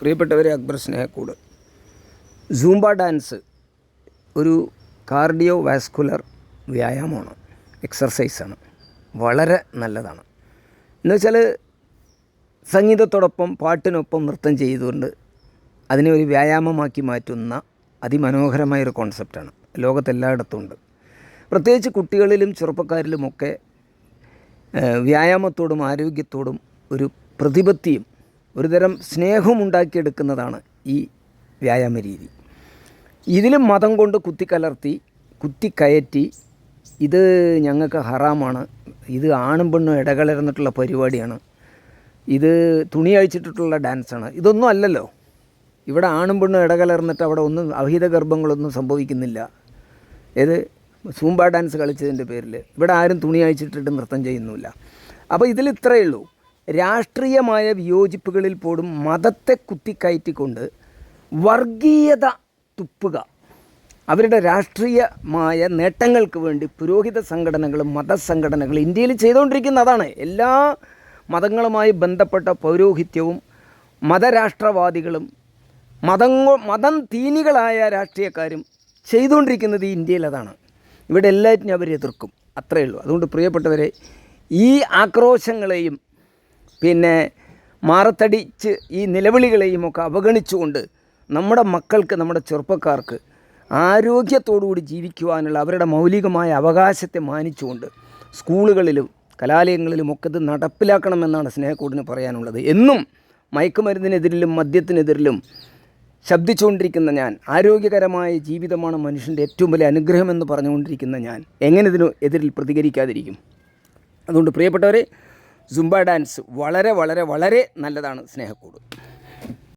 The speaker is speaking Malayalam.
പ്രിയപ്പെട്ടവരെ, അക്ബർ സ്നേഹക്കൂട്. സൂംബ ഡാൻസ് ഒരു കാർഡിയോ വാസ്കുലർ വ്യായാമമാണ്, എക്സർസൈസാണ്, വളരെ നല്ലതാണ്. എന്നുവെച്ചാൽ സംഗീതത്തോടൊപ്പം പാട്ടിനൊപ്പം നൃത്തം ചെയ്തുകൊണ്ട് അതിനെ ഒരു വ്യായാമമാക്കി മാറ്റുന്ന അതിമനോഹരമായൊരു കോൺസെപ്റ്റാണ്. ലോകത്തെല്ലായിടത്തും ഉണ്ട്. പ്രത്യേകിച്ച് കുട്ടികളിലും ചെറുപ്പക്കാരിലുമൊക്കെ വ്യായാമത്തോടും ആരോഗ്യത്തോടും ഒരു പ്രതിപത്തിയും ഒരുതരം സ്നേഹവും ഉണ്ടാക്കിയെടുക്കുന്നതാണ് ഈ വ്യായാമ രീതി. ഇതിലും മതം കൊണ്ട് കുത്തിക്കയറ്റി ഇത് ഞങ്ങൾക്ക് ഹറാമാണ്, ഇത് ആണും പെണ്ണും ഇടകലർന്നിട്ടുള്ള പരിപാടിയാണ്, ഇത് തുണി അഴിച്ചിട്ടിട്ടുള്ള ഡാൻസാണ്, ഇതൊന്നും അല്ലല്ലോ. ഇവിടെ ആണും പെണ്ണും ഇടകലർന്നിട്ട് അവിടെ ഒന്നും അഹിത ഗർഭങ്ങളൊന്നും സംഭവിക്കുന്നില്ല. ഏത് സൂംബ ഡാൻസ് കളിച്ചതിൻ്റെ പേരിൽ ഇവിടെ ആരും തുണി അഴിച്ചിട്ടിട്ട് നൃത്തം ചെയ്യുന്നില്ല. അപ്പോൾ ഇതിൽ ഇത്രയേ ഉള്ളൂ. രാഷ്ട്രീയമായ വിയോജിപ്പുകളിൽ പോലും മതത്തെ കുത്തിക്കയറ്റിക്കൊണ്ട് വർഗീയത തുപ്പുക, അവരുടെ രാഷ്ട്രീയമായ നേട്ടങ്ങൾക്ക് വേണ്ടി പുരോഹിത സംഘടനകളും മതസംഘടനകളും ഇന്ത്യയിൽ ചെയ്തുകൊണ്ടിരിക്കുന്ന അതാണ്. എല്ലാ മതങ്ങളുമായി ബന്ധപ്പെട്ട പൗരോഹിത്യവും മതരാഷ്ട്രവാദികളും മതം തീനികളായ രാഷ്ട്രീയക്കാരും ചെയ്തുകൊണ്ടിരിക്കുന്നത് ഈ ഇന്ത്യയിൽ അതാണ്. ഇവിടെ എല്ലാറ്റിനും അവർ എതിർക്കും, അത്രയേ ഉള്ളൂ. അതുകൊണ്ട് പ്രിയപ്പെട്ടവരെ, ഈ ആക്രോശങ്ങളെയും പിന്നെ മാറത്തടിച്ച് ഈ നിലവിളികളെയും ഒക്കെ അവഗണിച്ചുകൊണ്ട് നമ്മുടെ മക്കൾക്ക്, നമ്മുടെ ചെറുപ്പക്കാർക്ക് ആരോഗ്യത്തോടുകൂടി ജീവിക്കുവാനുള്ള അവരുടെ മൗലികമായ അവകാശത്തെ മാനിച്ചുകൊണ്ട് സ്കൂളുകളിലും കലാലയങ്ങളിലുമൊക്കെ ഇത് നടപ്പിലാക്കണമെന്നാണ് സ്നേഹക്കൂടിന് പറയാനുള്ളത്. എന്നും മയക്കുമരുന്നിനെതിരിലും മദ്യത്തിനെതിരിലും ശബ്ദിച്ചുകൊണ്ടിരിക്കുന്ന ഞാൻ, ആരോഗ്യകരമായ ജീവിതമാണ് മനുഷ്യൻ്റെ ഏറ്റവും വലിയ അനുഗ്രഹമെന്ന് പറഞ്ഞുകൊണ്ടിരിക്കുന്ന ഞാൻ എങ്ങനെ ഇതിന് എതിരിൽ പ്രതികരിക്കാതിരിക്കും? അതുകൊണ്ട് പ്രിയപ്പെട്ടവരെ, സുംബ ഡാൻസ് വളരെ വളരെ വളരെ നല്ലതാണ്. സ്നേഹക്കൂട്.